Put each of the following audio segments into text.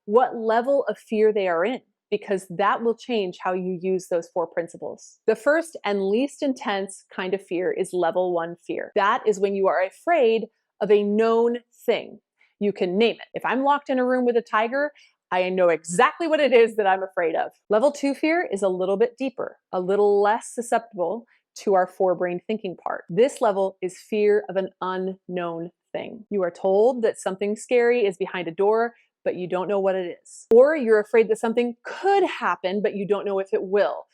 what level of fear they are in, because that will change how you use those 4 principles. The first and least intense kind of fear is level 1 fear. That is when you are afraid of a known thing. You can name it. If I'm locked in a room with a tiger, I know exactly what it is that I'm afraid of. Level 2 fear is a little bit deeper, a little less susceptible to our forebrain thinking part. This level is fear of an unknown thing. You are told that something scary is behind a door, but you don't know what it is. Or you're afraid that something could happen, but you don't know if it will.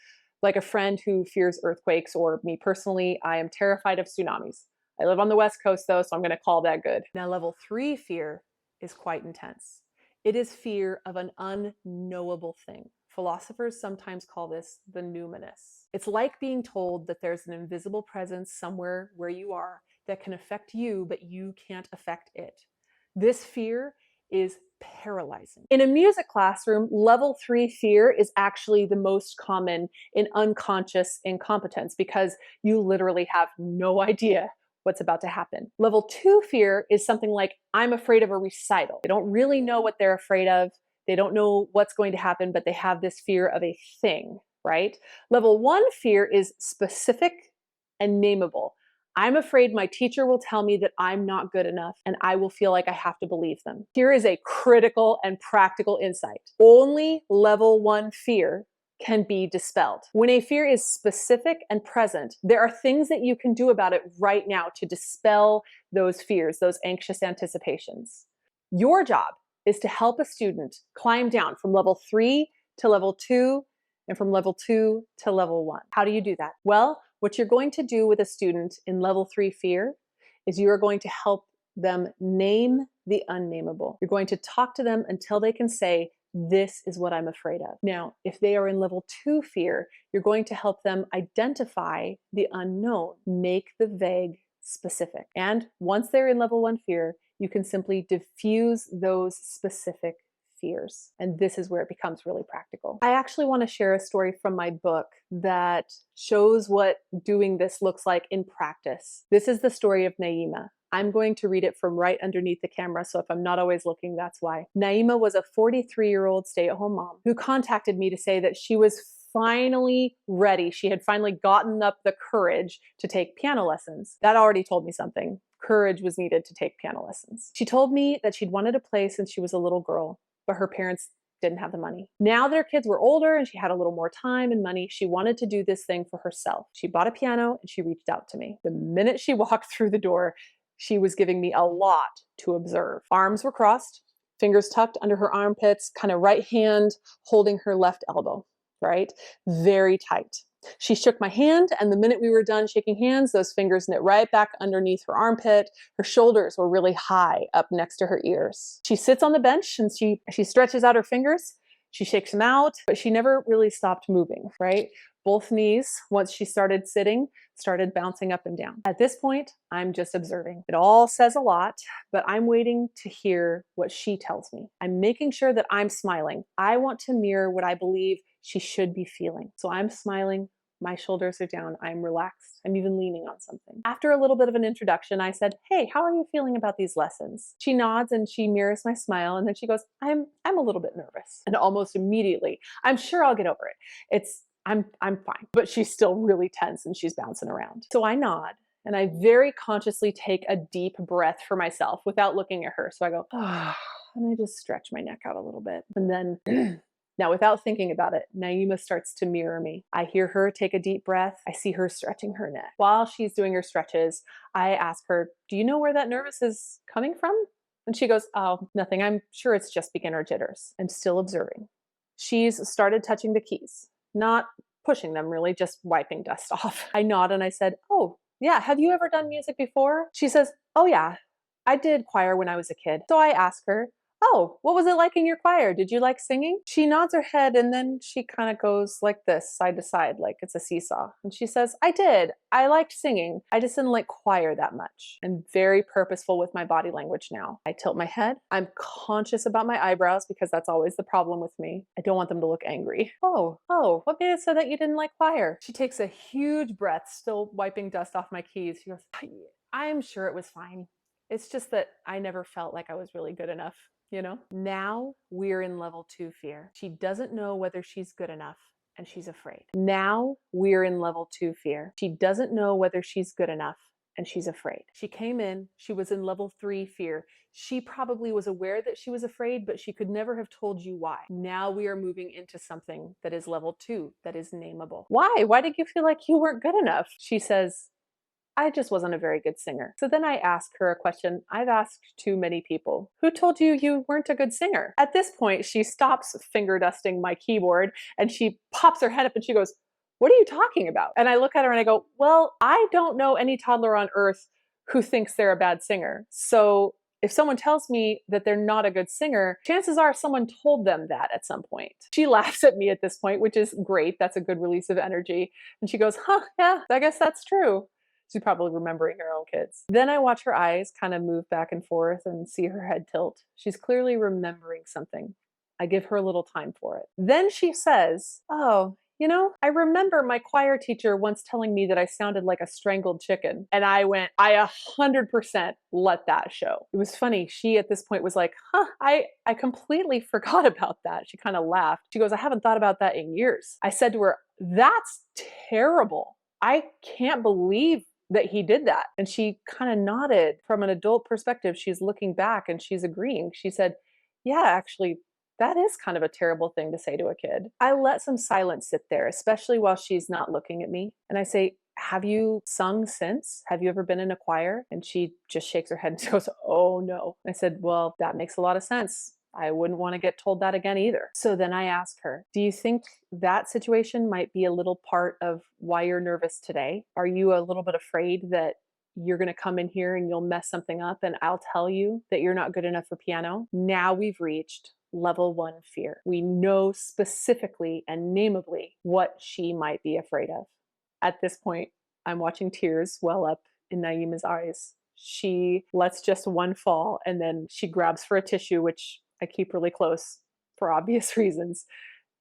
Like a friend who fears earthquakes, or me personally, I am terrified of tsunamis. I live on the West Coast though, so I'm gonna call that good. Now, level 3 fear is quite intense. It is fear of an unknowable thing. Philosophers sometimes call this the numinous. It's like being told that there's an invisible presence somewhere where you are that can affect you, but you can't affect it. This fear is paralyzing. In a music classroom, level 3 fear is actually the most common in unconscious incompetence, because you literally have no idea what's about to happen. Level 2 fear is something like, I'm afraid of a recital. They don't really know what they're afraid of. They don't know what's going to happen, but they have this fear of a thing, right? Level 1 fear is specific and nameable. I'm afraid my teacher will tell me that I'm not good enough, and I will feel like I have to believe them. Here is a critical and practical insight. Only level 1 fear can be dispelled. When a fear is specific and present, there are things that you can do about it right now to dispel those fears, those anxious anticipations. Your job is to help a student climb down from level 3 to level 2 and from level 2 to level 1. How do you do that? Well, what you're going to do with a student in level 3 fear is you are going to help them name the unnameable. You're going to talk to them until they can say, this is what I'm afraid of. Now, if they are in level 2 fear, you're going to help them identify the unknown, make the vague specific. And once they're in level 1 fear, you can simply diffuse those specific fears. And this is where it becomes really practical. I actually want to share a story from my book that shows what doing this looks like in practice. This is the story of Naima. I'm going to read it from right underneath the camera, so if I'm not always looking, that's why. Naima was a 43-year-old stay-at-home mom who contacted me to say that she was finally ready. She had finally gotten up the courage to take piano lessons. That already told me something. Courage was needed to take piano lessons. She told me that she'd wanted to play since she was a little girl, but her parents didn't have the money. Now their kids were older and she had a little more time and money, she wanted to do this thing for herself. She bought a piano and she reached out to me. The minute she walked through the door, she was giving me a lot to observe. Arms were crossed, fingers tucked under her armpits, kind of right hand holding her left elbow, right? Very tight. She shook my hand, and the minute we were done shaking hands, those fingers knit right back underneath her armpit. Her shoulders were really high up next to her ears. She sits on the bench and she stretches out her fingers. She shakes them out, but she never really stopped moving, right? Both knees, once she started sitting, started bouncing up and down. At this point, I'm just observing. It all says a lot, but I'm waiting to hear what she tells me. I'm making sure that I'm smiling. I want to mirror what I believe she should be feeling. So I'm smiling, my shoulders are down, I'm relaxed, I'm even leaning on something. After a little bit of an introduction, I said, hey, how are you feeling about these lessons? She nods and she mirrors my smile, and then she goes, I'm a little bit nervous. And almost immediately, I'm sure I'll get over it. I'm fine. But she's still really tense and she's bouncing around. So I nod and I very consciously take a deep breath for myself without looking at her. So I go, ah, and I just stretch my neck out a little bit. And then now, without thinking about it, Naima starts to mirror me. I hear her take a deep breath. I see her stretching her neck. While she's doing her stretches, I ask her, do you know where that nervous is coming from? And she goes, oh, nothing. I'm sure it's just beginner jitters. I'm still observing. She's started touching the keys, not pushing them really, just wiping dust off. I nod and I said, oh, yeah, have you ever done music before? She says, oh yeah, I did choir when I was a kid. So I ask her, oh, what was it like in your choir? Did you like singing? She nods her head and then she kind of goes like this, side to side, like it's a seesaw. And she says, I did. I liked singing. I just didn't like choir that much. I'm very purposeful with my body language now. I tilt my head. I'm conscious about my eyebrows because that's always the problem with me. I don't want them to look angry. Oh, what made it so that you didn't like choir? She takes a huge breath, still wiping dust off my keys. She goes, I'm sure it was fine. It's just that I never felt like I was really good enough. you know? Now we're in level 2 fear. She doesn't know whether she's good enough and she's afraid. Now we're in level 2 fear. She doesn't know whether she's good enough and she's afraid. She came in, she was in level 3 fear. She probably was aware that she was afraid, but she could never have told you why. Now we are moving into something that is level 2, that is nameable. Why? Why did you feel like you weren't good enough? She says, I just wasn't a very good singer. So then I ask her a question I've asked too many people. Who told you you weren't a good singer? At this point, she stops finger dusting my keyboard and she pops her head up and she goes, what are you talking about? And I look at her and I go, well, I don't know any toddler on earth who thinks they're a bad singer. So if someone tells me that they're not a good singer, chances are someone told them that at some point. She laughs at me at this point, which is great. That's a good release of energy. And she goes, yeah, I guess that's true. She's probably remembering her own kids. Then I watch her eyes kind of move back and forth and see her head tilt. She's clearly remembering something. I give her a little time for it. Then she says, oh, you know, I remember my choir teacher once telling me that I sounded like a strangled chicken. And I went, I 100% let that show. It was funny. She at this point was like, I completely forgot about that. She kind of laughed. She goes, I haven't thought about that in years. I said to her, that's terrible. I can't believe that he did that. And she kind of nodded. From an adult perspective, she's looking back and she's agreeing. She said, yeah, actually, that is kind of a terrible thing to say to a kid. I let some silence sit there, especially while she's not looking at me. And I say, have you sung since? Have you ever been in a choir? And she just shakes her head and goes, oh no. I said, well, that makes a lot of sense. I wouldn't want to get told that again either. So then I ask her, do you think that situation might be a little part of why you're nervous today? Are you a little bit afraid that you're going to come in here and you'll mess something up and I'll tell you that you're not good enough for piano? Now we've reached level 1 fear. We know specifically and nameably what she might be afraid of. At this point, I'm watching tears well up in Naima's eyes. She lets just one fall and then she grabs for a tissue, which I keep really close for obvious reasons.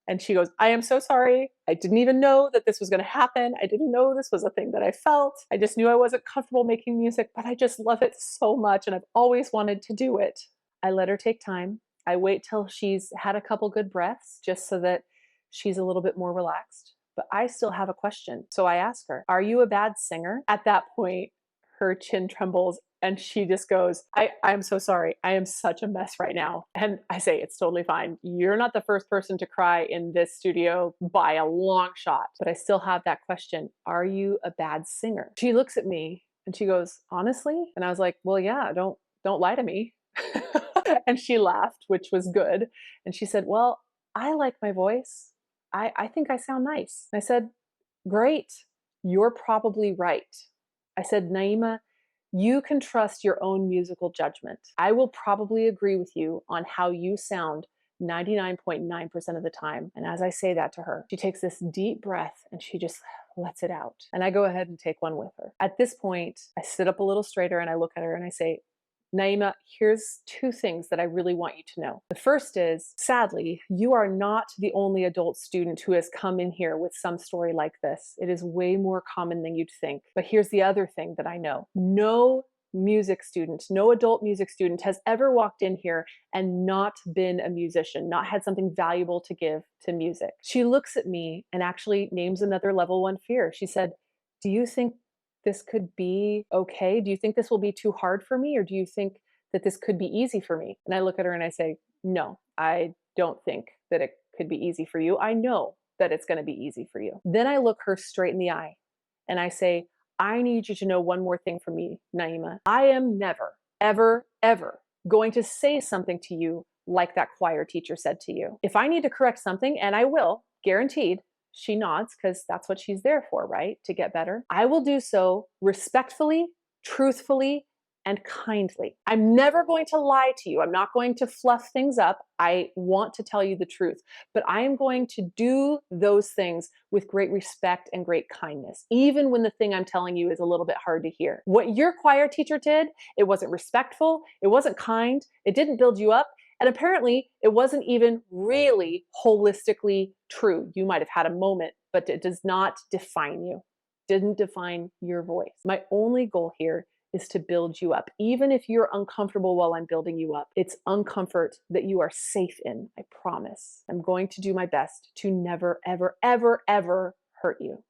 And she goes, I am so sorry. I didn't even know that this was going to happen. I didn't know this was a thing that I felt. I just knew I wasn't comfortable making music, but I just love it so much and I've always wanted to do it. I let her take time. I wait till she's had a couple good breaths just so that she's a little bit more relaxed. But I still have a question. So I ask her, are you a bad singer? At that point, her chin trembles and she just goes, I'm so sorry. I am such a mess right now. And I say, it's totally fine. You're not the first person to cry in this studio by a long shot. But I still have that question. Are you a bad singer? She looks at me and she goes, honestly? And I was like, well, yeah, don't lie to me. And she laughed, which was good. And she said, well, I like my voice. I think I sound nice. I said, great. You're probably right. I said, Naima, you can trust your own musical judgment. I will probably agree with you on how you sound 99.9% of the time. And as I say that to her, she takes this deep breath and she just lets it out. And I go ahead and take one with her. At this point, I sit up a little straighter and I look at her and I say, Naima, here's 2 things that I really want you to know. The first is, sadly, you are not the only adult student who has come in here with some story like this. It is way more common than you'd think. But here's the other thing that I know. No music student, no adult music student has ever walked in here and not been a musician, not had something valuable to give to music. She looks at me and actually names another level 1 fear. She said, do you think this could be okay? Do you think this will be too hard for me? Or do you think that this could be easy for me? And I look at her and I say, no, I don't think that it could be easy for you. I know that it's going to be easy for you. Then I look her straight in the eye and I say, I need you to know one more thing from me, Naima. I am never, ever, ever going to say something to you like that choir teacher said to you. If I need to correct something, and I will, guaranteed, she nods because that's what she's there for, right? To get better. I will do so respectfully, truthfully, and kindly. I'm never going to lie to you. I'm not going to fluff things up. I want to tell you the truth, but I am going to do those things with great respect and great kindness, even when the thing I'm telling you is a little bit hard to hear. What your choir teacher did, it wasn't respectful, it wasn't kind, it didn't build you up, and apparently it wasn't even really holistically true. You might have had a moment, but it does not define you. Didn't define your voice. My only goal here is to build you up. Even if you're uncomfortable while I'm building you up, it's uncomfort that you are safe in. I promise. I'm going to do my best to never, ever, ever, ever hurt you.